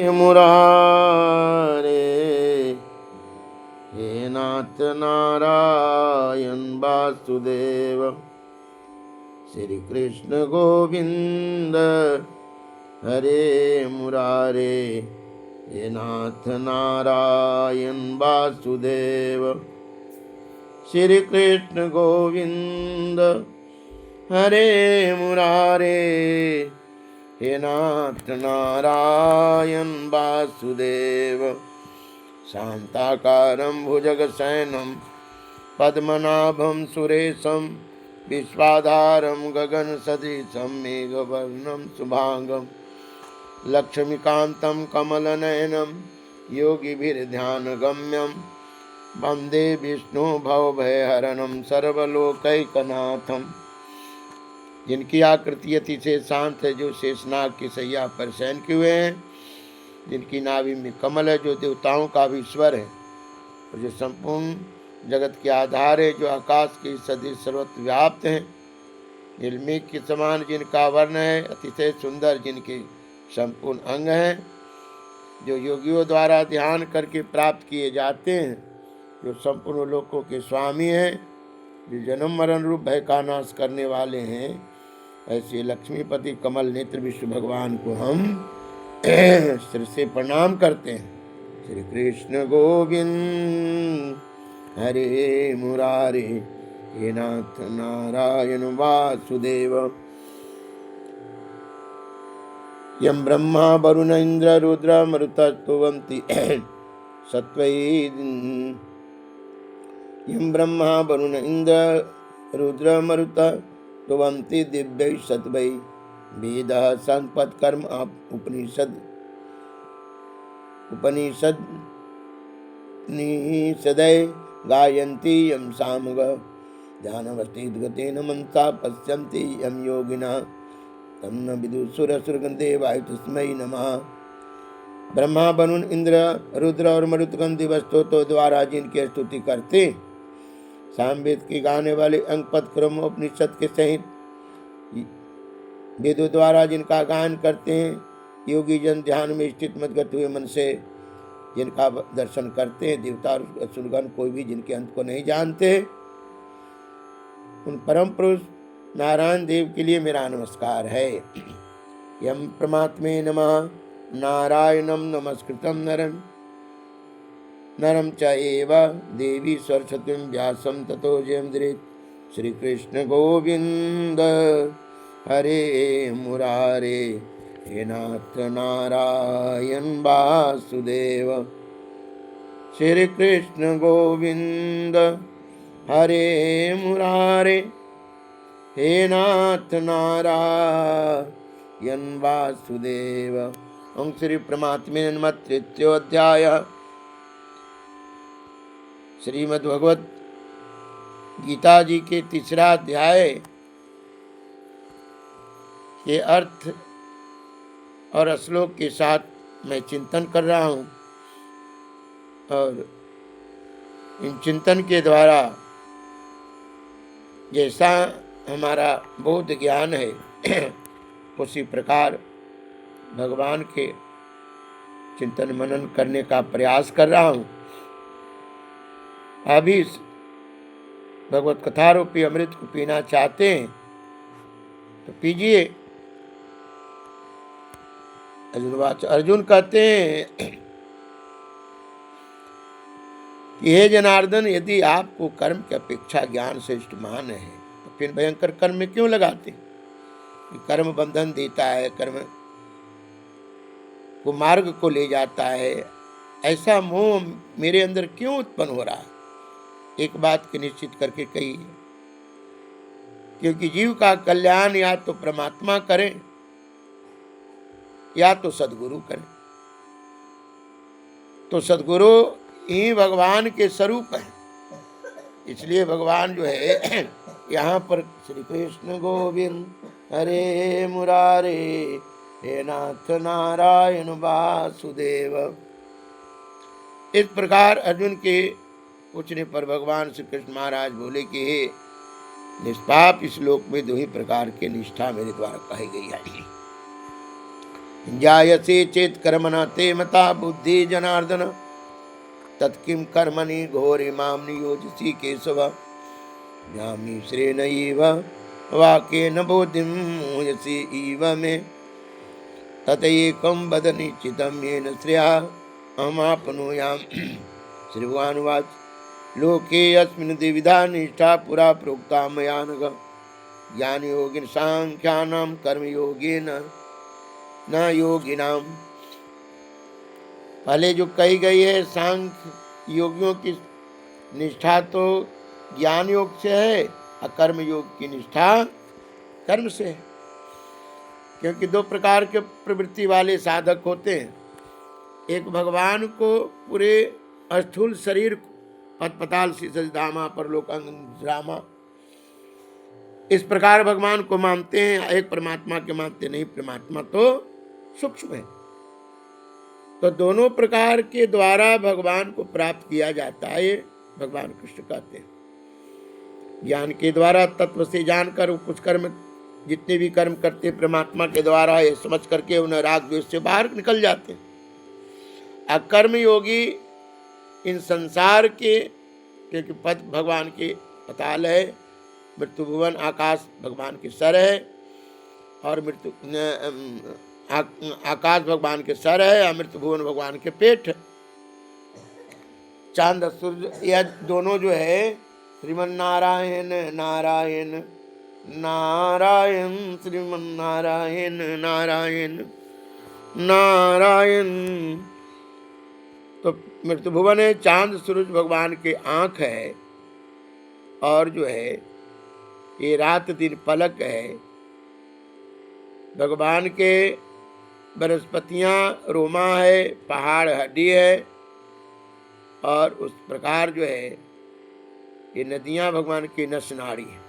मुरारे, हे नाथ नारायण वासुदेव। श्री कृष्ण गोविंद हरे मुरारे, हे नाथ नारायण वासुदेव। श्री कृष्ण गोविंद हरे मुरारे, हे नाथ नारायण वासुदेव। शांताकारं भुजगशयनं पद्मनाभं सुरेशं, विश्वाधारं गगनसदृशं मेघवर्णं शुभांगं, लक्ष्मीकान्तं कमलनयनं योगिभिर्ध्यानगम्यं, वन्दे विष्णु भवभयहरणं सर्वलोकैकनाथं। जिनकी आकृति अति से शांत है, जो शेषनाग की सैया पर शयन किए हुए हैं, जिनकी नाभि में कमल है, जो देवताओं का भी स्वर है, और जो संपूर्ण जगत के आधार है, जो आकाश के सदृश सर्वत्र व्याप्त हैं, नीलमेघ के समान जिनका वर्ण है, अतिशय सुंदर जिनके संपूर्ण अंग हैं, जो योगियों द्वारा ध्यान करके प्राप्त किए जाते हैं, जो संपूर्ण लोकों के स्वामी हैं, जो जन्म मरण रूप भय का नाश करने वाले हैं, ऐसे लक्ष्मीपति कमल नेत्र विष्णु भगवान को हम सिर से प्रणाम करते हैं। श्री कृष्ण गोविंद हरे मुरारे, हे नाथ नारायण वासुदेव। यं ब्रह्मा वरुण इंद्र रुद्र मरुतस्तुवन्ति सत्वै, यं ब्रह्मा वरुण इंद्र रुद्र मरुत स्तुवन्ति दिव्यै सत्वै, वेदः संपत् कर्म उपनिषदै गायन्ति यं सामग, ध्यानवस्थितगतेन मनसा पश्यन्ति यं योगिनः, तं न विदुषुरसुरगणदेवाय तस्मै नमः। ब्रह्मा वरुण इंद्र रुद्र और मरुतगण दिवसों द्वारा जिनकी स्तुति करते, सामवेद के गाने वाले अंगपद क्रम उपनिषद के सहित वेदों द्वारा जिनका गान करते हैं, योगी जन ध्यान में स्थित मदगत हुए मन से जिनका दर्शन करते हैं, देवता और असुरगण कोई भी जिनके अंत को नहीं जानते, उन परम पुरुष नारायण देव के लिए मेरा नमस्कार है। यम परमात्मे नमः, नारायणं नमस्कृतं नरं चैव देवी सरस्वतीं व्यासं ततो जयमुदीरयेत्। श्री कृष्ण गोविंद हरे मुरारे, हे नाथ नारायण वासुदेव। श्री कृष्ण गोविंद हरे मुरारे, हे नाथ नारायण वासुदेव। ओम श्री परमात्मे नमः। तृतीयोऽध्याय श्रीमद्भगवत गीता जी के तीसरा अध्याय के अर्थ और श्लोक के साथ मैं चिंतन कर रहा हूँ, और इन चिंतन के द्वारा जैसा हमारा बौद्ध ज्ञान है उसी प्रकार भगवान के चिंतन मनन करने का प्रयास कर रहा हूँ। अभी इस भगवत कथा रूपी अमृत को पीना चाहते हैं तो पीजिए। अर्जुन कहते हैं कि हे जनार्दन, यदि आपको कर्म की अपेक्षा ज्ञान श्रेष्ठ मान है तो फिर भयंकर कर्म में क्यों लगाते? कर्म बंधन देता है, कर्म को मार्ग को ले जाता है, ऐसा मोह मेरे अंदर क्यों उत्पन्न हो रहा है? एक बात की निश्चित करके कही, क्योंकि जीव का कल्याण या तो परमात्मा करे या तो सदगुरु करे। तो सदगुरु ही भगवान के स्वरूप है। इसलिए भगवान जो है यहाँ पर श्री कृष्ण गोविंद हरे मुरारे, हे नाथ नारायण वासुदेव, इस प्रकार अर्जुन के पूछने पर भगवान श्री कृष्ण महाराज बोले कि हे निष्पाप, इस लोक में दो ही प्रकार के निष्ठा मेरे द्वारा कही गई है। जायसे चेत कर्मणा ते मता बुद्धि जनार्दन तत्किं कर्मणि घोरे मां नियोजसी केशव ज्ञामी श्रेणैव वाक्येन बोधिं मुह्यसि इव मे ततएकं वद निश्चितं येन श्रेया अहमाप्नुयाम्। श्री भगवानुवाच लोके अस्मिन् द्विविधा निष्ठा पुरा प्रोक्ता मया नघ ज्ञानयोगिन सांख्यानां कर्मयोगेन न योगिनाम। पहले जो कही गई है सांख्य योगियों की निष्ठा तो ज्ञान योग से है और कर्म योग की निष्ठा कर्म से है, क्योंकि दो प्रकार के प्रवृत्ति वाले साधक होते हैं। एक भगवान को पूरे स्थूल शरीर को पद पताल शीतलधामा परलोक रामा इस प्रकार भगवान को मानते हैं, एक परमात्मा के मानते नहीं। परमात्मा तो सूक्ष्म है। तो दोनों प्रकार के द्वारा भगवान को प्राप्त किया जाता है, भगवान कृष्ण कहते हैं। ज्ञान के द्वारा तत्व से जानकर कुछ कर्म जितने भी कर्म करते परमात्मा के द्वारा ये समझ करके उन्हें राग द्वेष से बाहर निकल जाते हैं। अकर्म योगी इन संसार के, क्योंकि पद भगवान के पताल है, मृत्यु भुवन आकाश भगवान के सर है और आकाश भगवान के सर है और मृत्यु भुवन भगवान के पेट है। चांद सूर्य यह दोनों जो है श्रीमन नारायण नारायण नारायण श्रीमन नारायण नारायण नारायण। तो मृत्यु भुवन है, चांद सूरज भगवान के आँख है और जो है ये रात दिन पलक है। भगवान के वनस्पतियाँ रोमा है, पहाड़ हड्डी है और उस प्रकार जो है ये नदियाँ भगवान की नस नाड़ी है।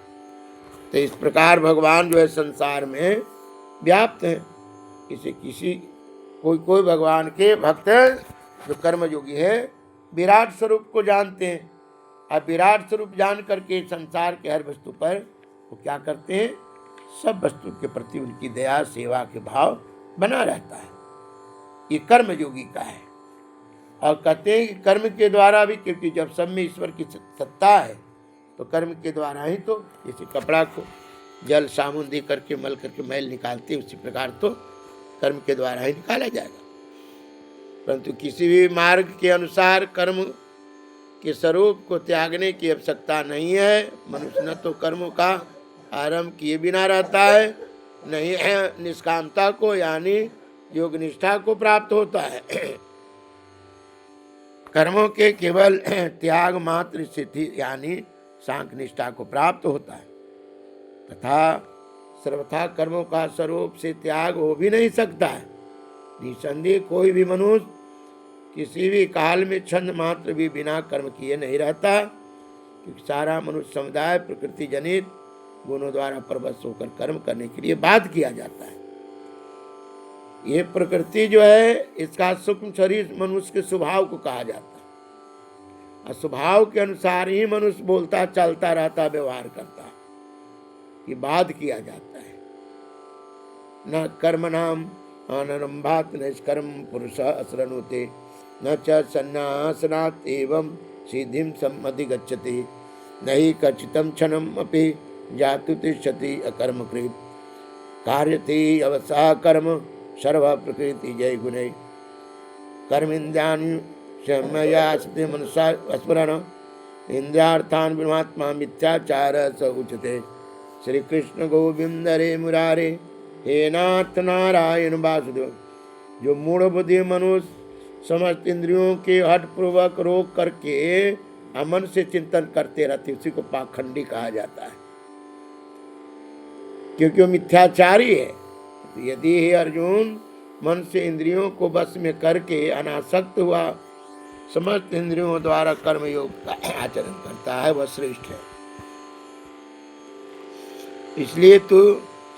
तो इस प्रकार भगवान जो है संसार में व्याप्त है। कोई भगवान के भक्त जो कर्मयोगी है विराट स्वरूप को जानते हैं और विराट स्वरूप जान करके संसार के हर वस्तु पर वो क्या करते हैं, सब वस्तु के प्रति उनकी दया सेवा के भाव बना रहता है। ये कर्मयोगी का है। और कहते हैं कि कर्म के द्वारा भी, क्योंकि जब सब में ईश्वर की सत्ता है तो कर्म के द्वारा ही तो, जैसे कपड़ा को जल साबुन दे करके मल करके मैल निकालते, उसी प्रकार तो कर्म के द्वारा ही निकाला जाएगा। परंतु किसी भी मार्ग के अनुसार कर्म के स्वरूप को त्यागने की आवश्यकता नहीं है। मनुष्य न तो कर्मों का आरंभ किए बिना रहता है, नहीं है निष्कामता को यानी योग निष्ठा को प्राप्त होता है। कर्मों के केवल त्याग मात्र सिद्धि यानी सांख्य निष्ठा को प्राप्त होता है। तथा सर्वथा कर्मों का स्वरूप से त्याग हो भी नहीं सकता है। निसंदेह कोई भी मनुष्य किसी भी काल में छंद मात्र भी बिना कर्म किए नहीं रहता, क्योंकि सारा मनुष्य समुदाय प्रकृति जनित गुणों द्वारा प्रवश होकर कर्म करने के लिए बाध्य किया जाता है। ये प्रकृति जो है इसका सूक्ष्म शरीर मनुष्य के स्वभाव को कहा जाता है और स्वभाव के अनुसार ही मनुष्य बोलता चलता रहता व्यवहार करता है, ये बाध्य किया जाता है। न कर्म नाम अनरंभात निष्कर्म पुरुष असरणुते न च संन्यासनात् एवं सिद्धिं सम्मधिगच्छति नहि कचितं क्षणम् अपि जातु तिष्ठति अकर्मकृत् कार्यते अवसा कर्म सर्व प्रकृति जय गुणे कर्मेन्द्रियाणि संयमास्ते मनसा स्मरण इंद्रियार्थान् विनात्मा मिथ्याचार स उच्यते। श्री कृष्ण गोविंद रे मुरारे हे नाथ नारायण वासुदेव। जो मूढ़ बुद्धि मनुष्य समस्त इंद्रियों के हठ पूर्वक रोक करके अमन से चिंतन करते रहते, उसी को पाखंडी कहा जाता है, क्योंकि वो मिथ्याचारी है। तो यदि हे अर्जुन मन से इंद्रियों को बस में करके अनासक्त हुआ समस्त इंद्रियों द्वारा कर्मयोग का आचरण करता है, वह श्रेष्ठ है। इसलिए तू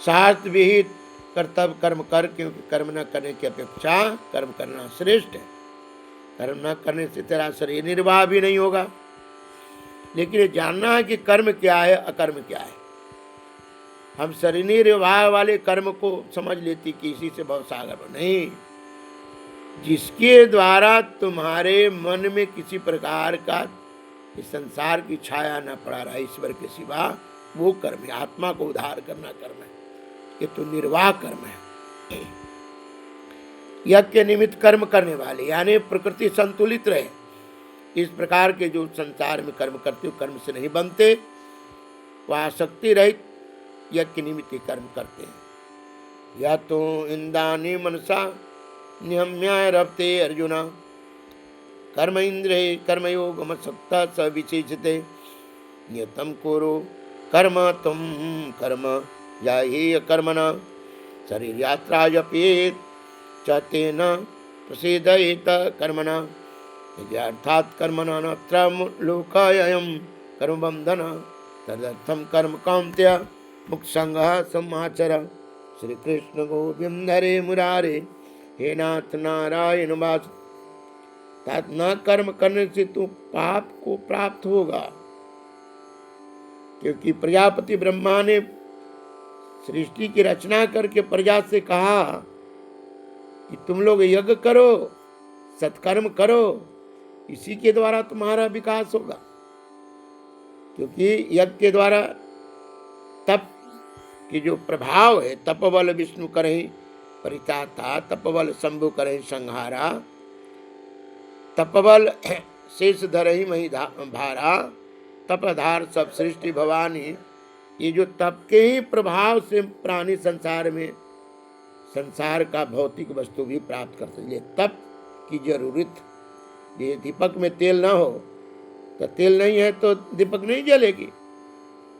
शास्त्र विहित कर्तव्य कर्म कर, क्योंकि कर्म न करने की अपेक्षा कर्म करना श्रेष्ठ है। कर्म न करने से तेरा शरीर निर्वाह भी नहीं होगा। लेकिन ये जानना है कि कर्म क्या है अकर्म क्या है। हम शरीर निर्वाह वाले कर्म को समझ लेती कि इसी से बहुत सागर हो, नहीं। जिसके द्वारा तुम्हारे मन में किसी प्रकार का इस संसार की छाया न पड़ा रहा ईश्वर के सिवा, वो कर्म है। आत्मा को उद्धार करना कर्म है, ये तो निर्वाह कर्म है। यज्ञ के निमित्त कर्म करने वाले यानी प्रकृति संतुलित रहे, इस प्रकार के जो संसार में कर्म करते हो कर्म से नहीं बनते, वह आसक्ति रहित यज्ञ के निमित्त कर्म करते हैं। या तो इंद्राणी मनसा निहम्याय रप्ते अर्जुना कर्म इंद्रे कर्मयोग मसक्ता स विशेषते नियतम कुरु कर्म तुम कर्म या ही कर्मणा शरीर यात्रा जपेत चतेन प्रसिद्धेत कर्मणा अर्थात कर्मणा नत्र लोकायं कर्मबंधन तदर्थम कर्म कांत्य मुक्संग समाचर। श्री कृष्ण गोविंद हरे मुरारे हे नाथ नारायण वास। न कर्म करने से तू पाप को प्राप्त होगा, क्योंकि प्रजापति ब्रह्मा ने सृष्टि की रचना करके प्रजा से कहा कि तुम लोग यज्ञ करो, सत्कर्म करो, इसी के द्वारा तुम्हारा विकास होगा। क्योंकि यज्ञ के द्वारा तप की जो प्रभाव है, तपबल विष्णु करहि परिताता तपबल शंभु करहि संहारा तपबल शेष धरहि मही भारा तपधार सब सृष्टि भवानी। ये जो तप के ही प्रभाव से प्राणी संसार में संसार का भौतिक वस्तु भी प्राप्त कर सकते। तप की जरूरत, ये दीपक में तेल ना हो तो तेल नहीं है तो दीपक नहीं जलेगी,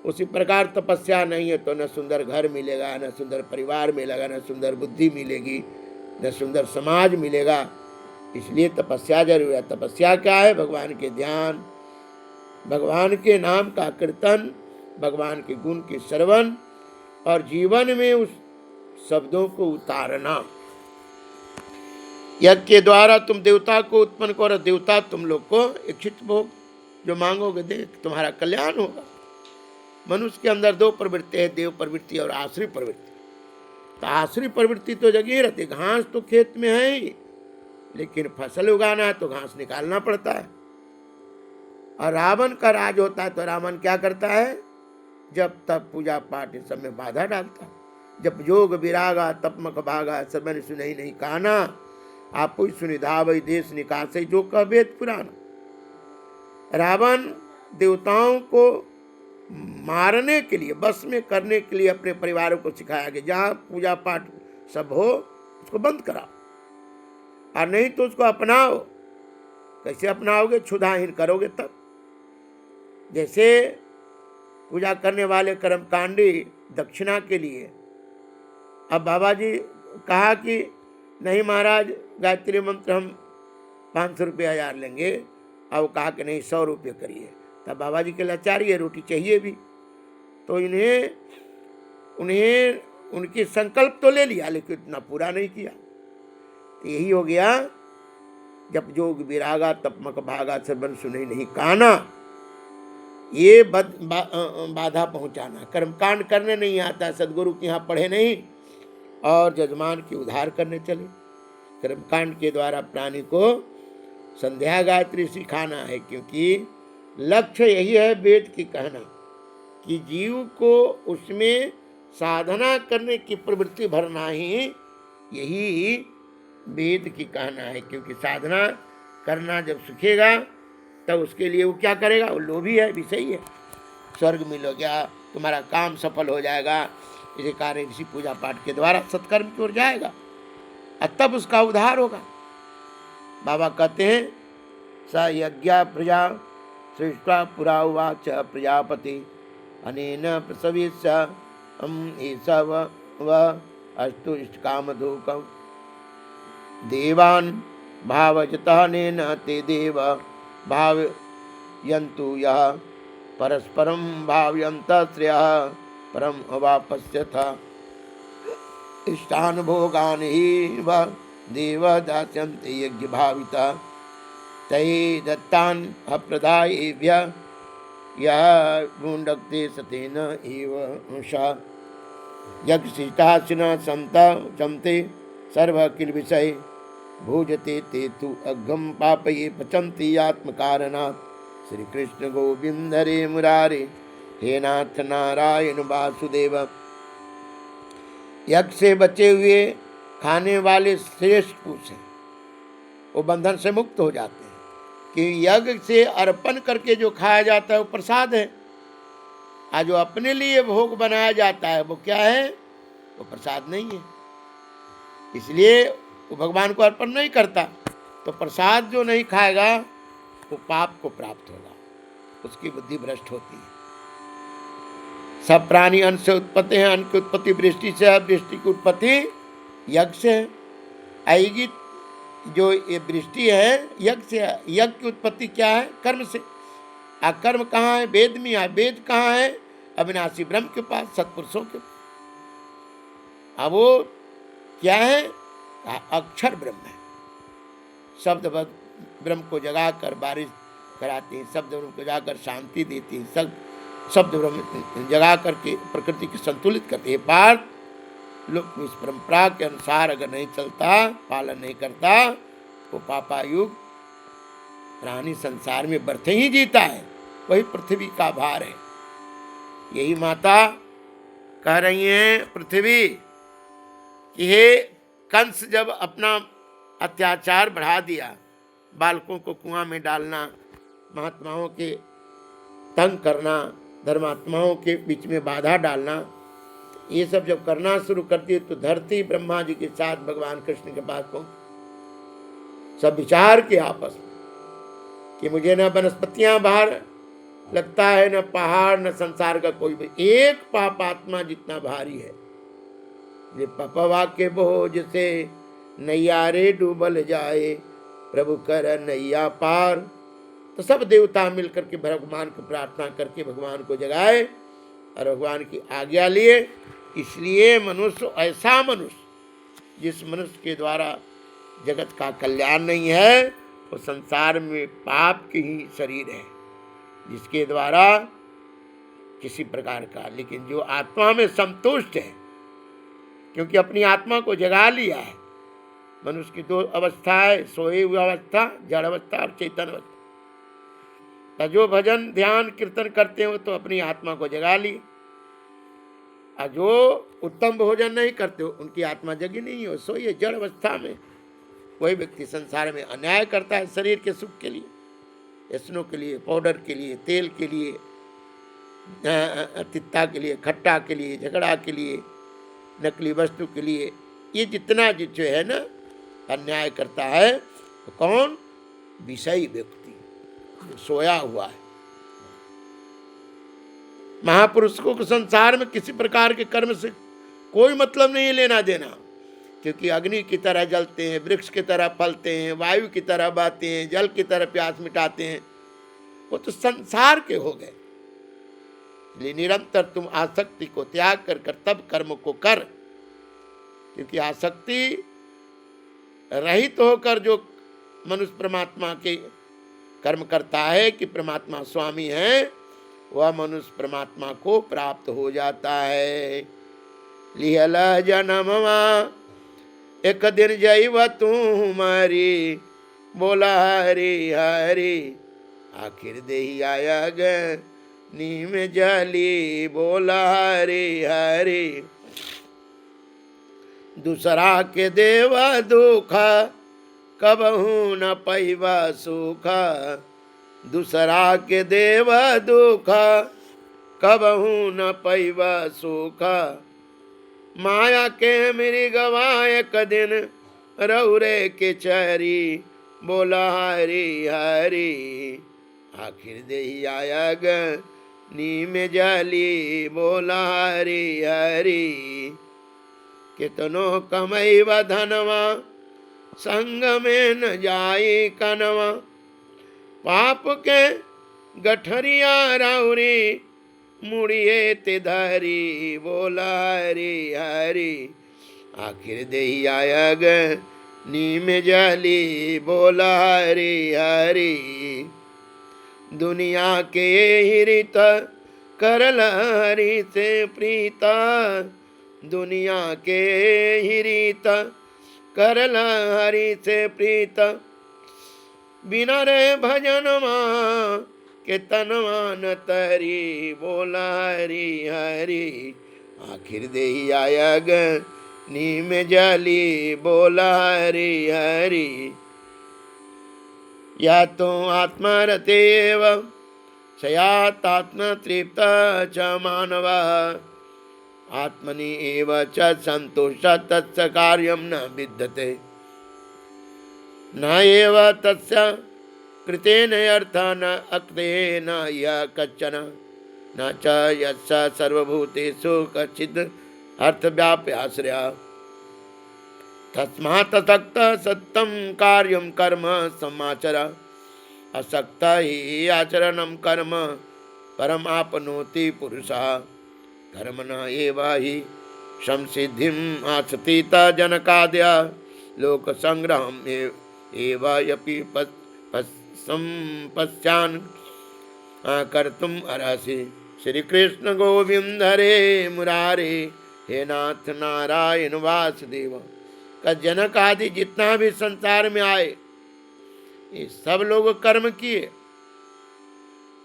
उसी प्रकार तपस्या नहीं है तो न सुंदर घर मिलेगा, न सुंदर परिवार मिलेगा, न सुंदर बुद्धि मिलेगी, न सुंदर समाज मिलेगा। इसलिए तपस्या जरूर है। तपस्या क्या है? भगवान के ध्यान, भगवान के नाम का कीर्तन, भगवान के गुण के श्रवण और जीवन में उस शब्दों को उतारना। यज्ञ के द्वारा तुम देवता को उत्पन्न करो, देवता तुम लोग को इच्छित भोग जो मांगोगे दे, तुम्हारा कल्याण होगा। मनुष्य के अंदर दो प्रवृत्ति है, देव प्रवृत्ति और आश्री प्रवृत्ति। तो आश्री प्रवृत्ति तो जगह रहती, घास तो खेत में है ही, लेकिन फसल उगाना है तो घास निकालना पड़ता है। और रावण का राज होता है तो रावण क्या करता है? जब तब पूजा पाठ इस सब में बाधा डालता है। जब योग विरागा तपमक भागा सब सुनहि नहीं काना आप सुनिधावई देश निकासे जो कह वेद पुराना। रावण देवताओं को मारने के लिए, बस में करने के लिए अपने परिवारों को सिखाया कि जहाँ पूजा पाठ सब हो उसको बंद कराओ और नहीं तो उसको अपनाओ। कैसे अपनाओगे? क्षुधाहीन करोगे तब। जैसे पूजा करने वाले कर्मकांडी दक्षिणा के लिए, अब बाबा जी कहा कि नहीं महाराज गायत्री मंत्र हम 500 रुपये 1000 लेंगे, अब कहा कि नहीं 100 रुपये करिए। तब बाबा जी के लाचारी है, रोटी चाहिए भी, तो उन्हें उनकी संकल्प तो ले लिया लेकिन इतना पूरा नहीं किया। तो यही हो गया, जब जोग विरागा तपमक भागा सर्वन सुनहि नहीं काना। ये बाधा पहुंचाना, कर्मकांड करने नहीं आता, सदगुरु के यहाँ पढ़े नहीं और जजमान की उद्धार करने चले। कर्मकांड के द्वारा प्राणी को संध्या गायत्री सिखाना है, क्योंकि लक्ष्य यही है वेद की कहना कि जीव को उसमें साधना करने की प्रवृत्ति भरना ही यही वेद की कहना है। क्योंकि साधना करना जब सीखेगा तब उसके लिए वो क्या करेगा? वो लोभी है, विषयी है, स्वर्ग मिल गया, तुम्हारा काम सफल हो जाएगा, इसी कारण इसी पूजा पाठ के द्वारा सत्कर्म की ओर जाएगा और तब उसका उद्धार होगा। बाबा कहते हैं स यज्ञा प्रजा सृष्टा पुरा उवाच प्रजापति अनेन प्रसविष्य ईसा व अस्तु इष्टकामधूकं देवान् भावजतः नेन ते देव भावयन्तु यः परस्परं भावयन्तः श्रेयः परम अवापस्यथ इष्टान् भोगान् हि व देव दास्यन्ते यज्ञ भाविता तै दत्तान् अप्रदायेभ्यः यः गुण्डक्ते सतेन एव सा। यज्ञ सीतासिना समता समते सर्व अखिल विषय भूजते ते तु अघम पाप ये पचंती आत्म कारणात्। श्री कृष्ण गोविंद हरे मुरारे, हे नाथ नारायण वासुदेव। यज्ञ से बचे हुए खाने वाले श्रेष्ठ पुरुष हैं, वो बंधन से मुक्त हो जाते हैं। कि यज्ञ से अर्पण करके जो खाया जाता है वो प्रसाद है, आज जो अपने लिए भोग बनाया जाता है वो क्या है? वो प्रसाद नहीं है। इसलिए वो भगवान को अर्पण नहीं करता। तो प्रसाद जो नहीं खाएगा वो पाप को प्राप्त होगा, उसकी बुद्धि भ्रष्ट होती है। सब प्राणी अन्न से उत्पत्ति है, अन्न की उत्पत्ति वृष्टि से है, वृष्टि की उत्पत्ति यज्ञ से है। आएगी जो ये वृष्टि है यज्ञ से है। यज्ञ की उत्पत्ति क्या है? कर्म से। कर्म कहाँ है? वेद में है। वेद कहाँ है? अविनाशी ब्रह्म के पास, सत्पुरुषों के पास। अब वो क्या है? अक्षर ब्रह्म है। शब्द ब्रह्म को जगाकर बारिश कराती है, शब्द ब्रह्म को जगाकर शांति देती है, शब्द ब्रह्म जगा करके प्रकृति को संतुलित करती है। पार्थ लोग इस परंपरा के अनुसार अगर नहीं चलता, पालन नहीं करता, वो पापायुग प्राणी संसार में बरते ही जीता है। वही पृथ्वी का भार है। यही माता कह रही हैं पृथ्वी कि हे कंस, जब अपना अत्याचार बढ़ा दिया, बालकों को कुआं में डालना, महात्माओं के तंग करना, धर्मात्माओं के बीच में बाधा डालना, ये सब जब करना शुरू करती है तो धरती ब्रह्मा जी के साथ भगवान कृष्ण के पास पहुंच सब विचार के आपस में कि मुझे न वनस्पतियां बाहर लगता है, न पहाड़, न संसार का कोई भी एक पापात्मा जितना भारी है। ये पपवा के बोझ से नैया रे डूबल जाए, प्रभु कर नैया पार। तो सब देवता मिलकर के भगवान को प्रार्थना करके भगवान को जगाए और भगवान की आज्ञा लिए। इसलिए मनुष्य ऐसा मनुष्य जिस मनुष्य के द्वारा जगत का कल्याण नहीं है, वो संसार में पाप की ही शरीर है, जिसके द्वारा किसी प्रकार का। लेकिन जो आत्मा में संतुष्ट है, क्योंकि अपनी आत्मा को जगा लिया है। मनुष्य की दो अवस्था है, सोए हुआ अवस्था, जड़ अवस्था और चेतन अवस्था। जो भजन ध्यान कीर्तन करते हो तो अपनी आत्मा को जगा ली, और जो उत्तम भोजन नहीं करते हो उनकी आत्मा जगी नहीं हो, सोई जड़ अवस्था में। वही व्यक्ति संसार में अन्याय करता है शरीर के सुख के लिए, स्नो के लिए, पाउडर के लिए, तेल के लिए, तित्ता के लिए, खट्टा के लिए, झगड़ा के लिए, नकली वस्तु के लिए। ये जितना जो है ना अन्याय करता है, तो कौन? विषयी व्यक्ति जो सोया हुआ है। महापुरुष को संसार में किसी प्रकार के कर्म से कोई मतलब नहीं लेना देना, क्योंकि अग्नि की तरह जलते हैं, वृक्ष की तरह फलते हैं, वायु की तरह बहते हैं, जल की तरह प्यास मिटाते हैं। वो तो संसार के हो गए। इसलिए निरंतर तुम आसक्ति को त्याग कर तब कर्म को कर, क्योंकि आसक्ति रहित होकर जो मनुष्य परमात्मा के कर्म करता है कि परमात्मा स्वामी है, वह मनुष्य परमात्मा को प्राप्त हो जाता है। लिहल जन्मवा एक दिन जैव तुम्हारी, बोला हरि हरि, आखिर देही आया गनी में जली, बोला हरि हरि। दूसरा के देवा दुख, कबहू न पैवा सुख, दूसरा के देवा दुख, कबहू न पैवा सुख। माया के मृगवा एक दिन रौरे के चरी, बोला हरि हरि, आखिर देही आया गनी में जली, बोला हरि हरि। कितनो कमैवा धनवा, संग में न जाई कनवा, पाप के गठरिया राउरी, मुड़िए ते धरी, बोला हरि हरि, आखिर देही आया गनी में जली, बोला हरि हरि। दुनिया के हिरित करल हरि से प्रीता, दुनिया के ही रीत, करल हरि से प्रीत। बिना रे भजन मां के तनवा न तरी, बोला हरि हरि आखिर देही आयग नीम जली, बोला हरि हरि। या तो आत्मरतेव सयातात्म तृप्त च मानव, आत्मनि एव च संतोष तस्य कार्यं न विद्यते। न एव तस्य कृतेन अर्थ न अकृतेन यः कच्चन, न च यस्य सर्वभूतेषु कच्चिद् अर्थव्याप्याश्रयः। तस्मात् असक्त सत्यं कार्यं कर्म समाचर, असक्त हि आचरणं कर्म परमाप्नोति पुरुषः। कर्मण एव हि संसिद्धिम् आस्थित जनकादय, लोकसंग्रहम् एव यपि पश्यान् कर्तुम् अर्हसि। श्री कृष्ण गोविंद हरे मुरारे, हे नाथ नारायण वासुदेव। का जनक आदि जितना भी संसार में आए, ये सब लोग कर्म किए।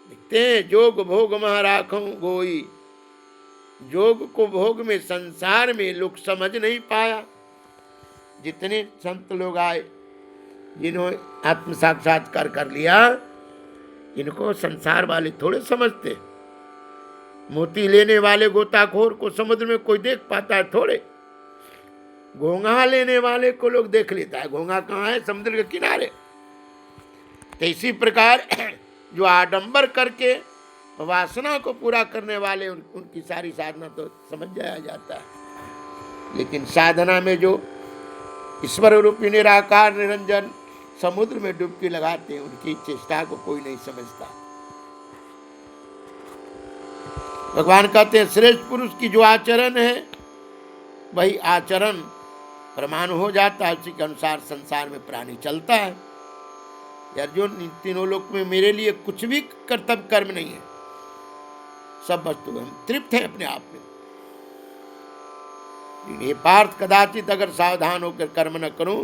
दिखते हैं जोग भोग मह राखूं गोई, जोग को भोग में संसार में लोग समझ नहीं पाया। जितने संत लोग आए जिन्होंने आत्म साक्षात्कार कर लिया, इनको संसार वाले थोड़े समझते। मोती लेने वाले गोताखोर को समुद्र में कोई देख पाता है थोड़े। घोंघा लेने वाले को लोग देख लेता है, घोंघा कहाँ है? समुद्र के किनारे। तो इसी प्रकार जो आडंबर करके वासना को पूरा करने वाले उनकी सारी साधना तो समझ जाया जाता है। लेकिन साधना में जो ईश्वर रूपी निराकार निरंजन समुद्र में डुबकी लगाते हैं, उनकी चेष्टा को कोई नहीं समझता। भगवान कहते हैं श्रेष्ठ पुरुष की जो आचरण है वही आचरण प्रमाण हो जाता है, उसी के अनुसार संसार में प्राणी चलता है। अर्जुन, तीनों लोक में मेरे लिए कुछ भी कर्तव्य कर्म नहीं है, सब वस्तु हम तृप्त हैं अपने आप में। ये पार्थ कदाचित अगर सावधान होकर कर्म न करूं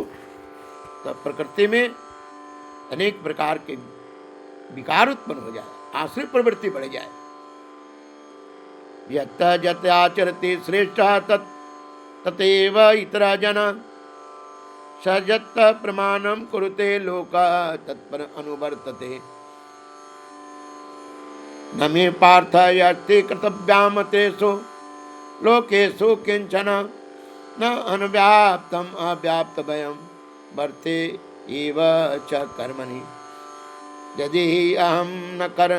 तो प्रकृति में अनेक प्रकार के विकार उत्पन्न हो जाए, आश्रित प्रवृत्ति बढ़ जाए। यत् जत् आचरते श्रेष्ठ ततेव इतरा जना, स यत् प्रमाणं कुरुते लोका तत्पर अनुवर्तते। न मे पार्थ यस्ति कर्तव्याम तेषु लोकेषु किंचन, न अनव्याप्तम् अव्याप्तभयं वर्ते एव च कर्मणि। यदि अहं न कर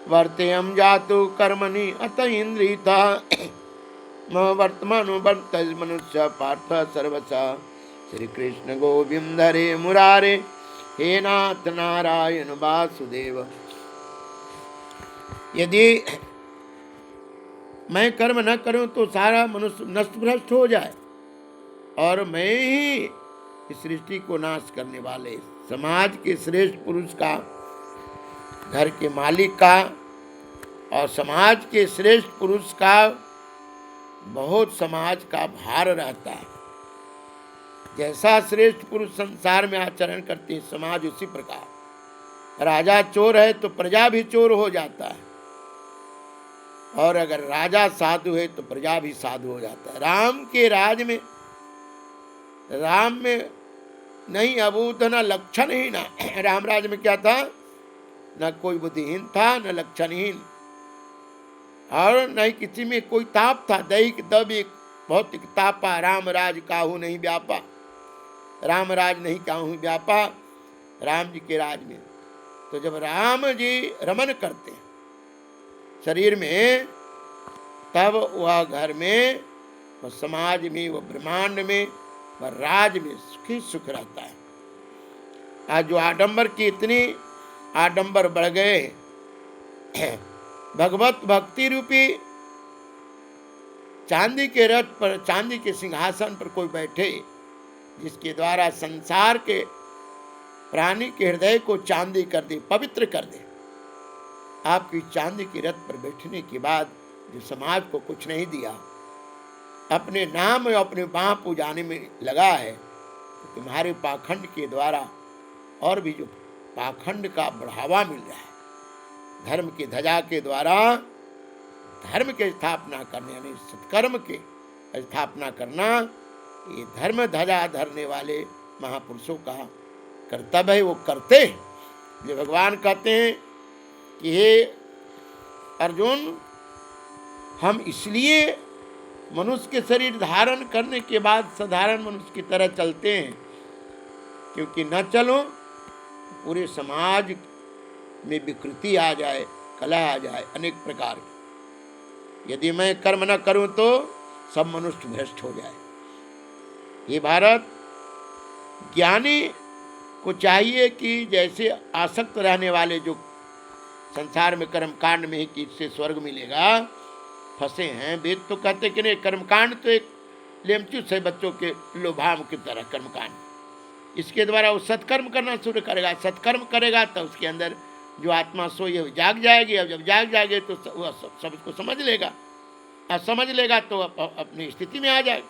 वर्तेयं जातु कर्मणि, अत इंद्रियता वर्तमान वर्त मनुष्य पार्थ सर्वसा। श्री कृष्ण गोविंद हरे मुरारे, हे नाथ नारायण वासुदेव। यदि मैं कर्म न करूं तो सारा मनुष्य नष्ट भ्रष्ट हो जाए, और मैं ही इस सृष्टि को नाश करने वाले समाज के श्रेष्ठ पुरुष का, घर के मालिक का और समाज के श्रेष्ठ पुरुष का बहुत समाज का भार रहता है। जैसा श्रेष्ठ पुरुष संसार में आचरण करते हैं, समाज उसी प्रकार। राजा चोर है तो प्रजा भी चोर हो जाता है, और अगर राजा साधु है तो प्रजा भी साधु हो जाता है। राम के राज में, राम में नहीं अबूत न लक्षणहीन। राम राज में क्या था? न कोई बुद्धिहीन था, न लक्षणहीन, और न किसी में कोई ताप था। दैहिक दैविक भौतिक तापा, राम राज काहू नहीं व्यापा। राम राज नहीं काहू व्यापा राम जी के राज में। तो जब राम जी रमन करते हैं शरीर में, तब वह घर में, वह समाज में, वह ब्रह्मांड में, वह राज में सुखी सुख रहता है। आज जो आडंबर की इतनी आडंबर बढ़ गए, भगवत भक्ति रूपी चांदी के रथ पर, चांदी के सिंहासन पर कोई बैठे, जिसके द्वारा संसार के प्राणी के हृदय को चांदी कर दे, पवित्र कर दे। आपकी चांदी के रथ पर बैठने के बाद जो समाज को कुछ नहीं दिया, अपने नाम और अपने बाँ पुजाने में लगा है, तो तुम्हारे पाखंड के द्वारा और भी जो पाखंड का बढ़ावा मिल रहा है, धर्म की ध्वजा के द्वारा धर्म की स्थापना करने, यानी सत्कर्म के स्थापना करना, ये धर्म ध्वजा धरने वाले महापुरुषों का कर्तव्य है, वो करते हैं। ये भगवान कहते हैं कि हे अर्जुन, हम इसलिए मनुष्य के शरीर धारण करने के बाद साधारण मनुष्य की तरह चलते हैं, क्योंकि न चलो पूरे समाज में विकृति आ जाए, कलह आ जाए अनेक प्रकार की। यदि मैं कर्म न करूं तो सब मनुष्य भ्रष्ट हो जाए। ये भारत ज्ञानी को चाहिए कि जैसे आसक्त रहने वाले जो संसार में कर्मकांड में ही कि इससे स्वर्ग मिलेगा, फंसे हैं। वेद तो कहते कि नहीं, कर्मकांड तो एक लेमचुस है बच्चों के लोभाम की तरह कर्मकांड। इसके द्वारा वो सत्कर्म करना शुरू करेगा, सत्कर्म करेगा तो उसके अंदर जो आत्मा सोई है जाग जाएगी। अब जब जाग जाएगी तो वह सब उसको समझ लेगा, और समझ लेगा तो अपनी स्थिति में आ जाएगा।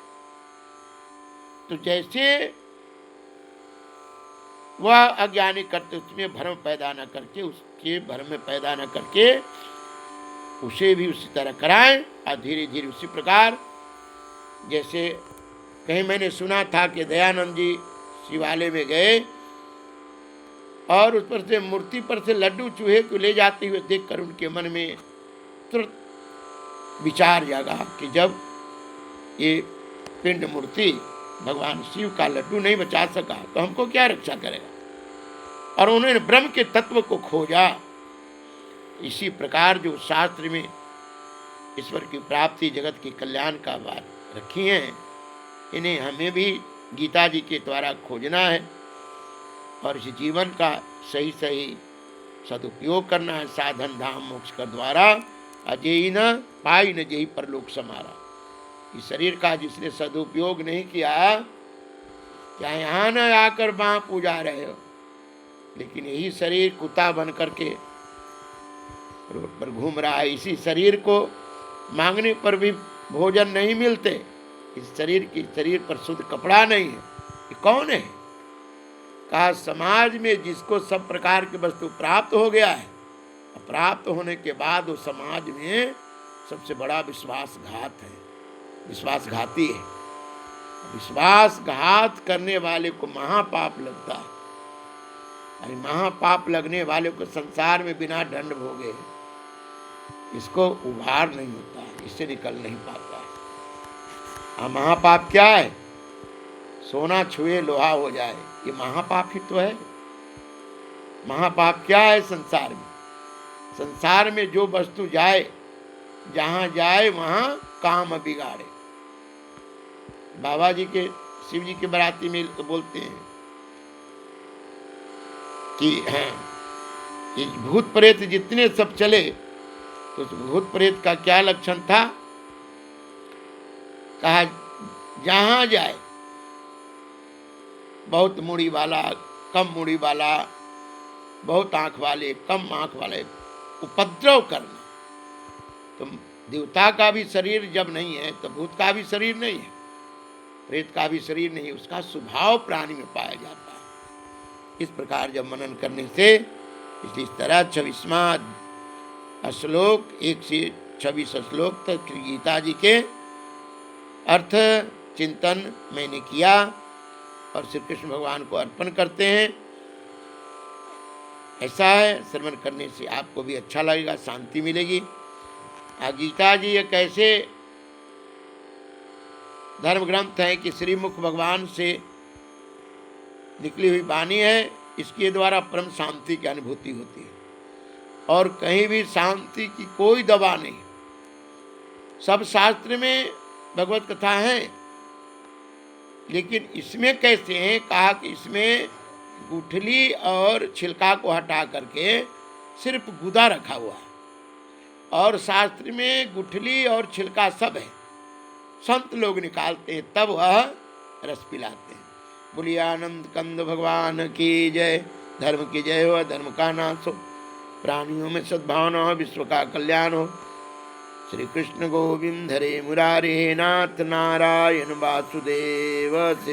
तो जैसे वह अज्ञानी करते उसमें भ्रम पैदा न करके, उसके भ्रम में पैदा न करके उसे भी उसी तरह कराएं, और धीरे धीरे उसी प्रकार। जैसे कहीं मैंने सुना था कि दयानंद जी शिवालय में गए और उस पर से मूर्ति पर से लड्डू चूहे को ले जाते हुए देखकर उनके मन में तुरंत विचार जागा कि जब ये पिंड मूर्ति भगवान शिव का लड्डू नहीं बचा सका तो हमको क्या रक्षा करेगा, और उन्होंने ब्रह्म के तत्व को खोजा। इसी प्रकार जो शास्त्र में ईश्वर की प्राप्ति, जगत के कल्याण का बात रखी है, इन्हें हमें भी गीता जी के द्वारा खोजना है और इस जीवन का सही सही सदुपयोग करना है। साधन धाम मोक्ष का द्वारा अजेय न पाई न जेहि परलोक समारा। इस शरीर का जिसने सदुपयोग नहीं किया, क्या यहाँ न आकर बाँ पूजा रहे हो, लेकिन यही शरीर कुत्ता बन करके रोड पर घूम रहा है। इसी शरीर को मांगने पर भी भोजन नहीं मिलते, इस शरीर पर शुद्ध कपड़ा नहीं है। ये कौन है? कहा समाज में जिसको सब प्रकार की वस्तु प्राप्त हो गया है, प्राप्त होने के बाद वो समाज में सबसे बड़ा विश्वासघात है, विश्वासघाती है। विश्वासघात करने वाले को महापाप लगता है, अरे महापाप लगने वाले को संसार में बिना दंड भोगे इसको उभार नहीं होता है, इससे निकल नहीं पाता है। महापाप क्या है? सोना छुए लोहा हो जाए, ये महापाप ही तो है। महापाप क्या है संसार में? संसार में जो वस्तु जाए, जहां जाए वहां काम बिगाड़े। बाबा जी के, शिव जी के बराती में तो बोलते हैं कि ये भूत प्रेत जितने सब चले, तो उस भूत प्रेत का क्या लक्षण था? कहा जहां जाए बहुत मुड़ी वाला, कम मुड़ी वाला, बहुत आंख वाले, कम आंख वाले, उपद्रव करना। तो देवता का भी शरीर जब नहीं है तो भूत का भी शरीर नहीं है, प्रेत का भी शरीर नहीं है, उसका स्वभाव प्राणी में पाया जाता है। इस प्रकार जब मनन करने से इस तरह 26वां श्लोक 1 से 26 श्लोक तक गीता जी के अर्थ चिंतन मैंने किया और श्री कृष्ण भगवान को अर्पण करते हैं। ऐसा है, श्रवण करने से आपको भी अच्छा लगेगा, शांति मिलेगी। गीता जी एक ऐसे धर्म ग्रंथ है कि श्रीमुख भगवान से निकली हुई वाणी है, इसके द्वारा परम शांति की अनुभूति होती है और कहीं भी शांति की कोई दवा नहीं। सब शास्त्र में भगवत कथा है, लेकिन इसमें कैसे है? कहा कि इसमें गुठली और छिलका को हटा करके सिर्फ गुदा रखा हुआ है, और शास्त्र में गुठली और छिलका सब है, संत लोग निकालते हैं तब वह रस पिलाते हैं। बोलिए आनंद कंद भगवान की जय। धर्म की जय हो, धर्म का नाश हो, प्राणियों में सद्भावना हो, विश्व का कल्याण हो। श्री कृष्ण गोविंद हरे मुरारे नाथ नारायण वासुदेव श्री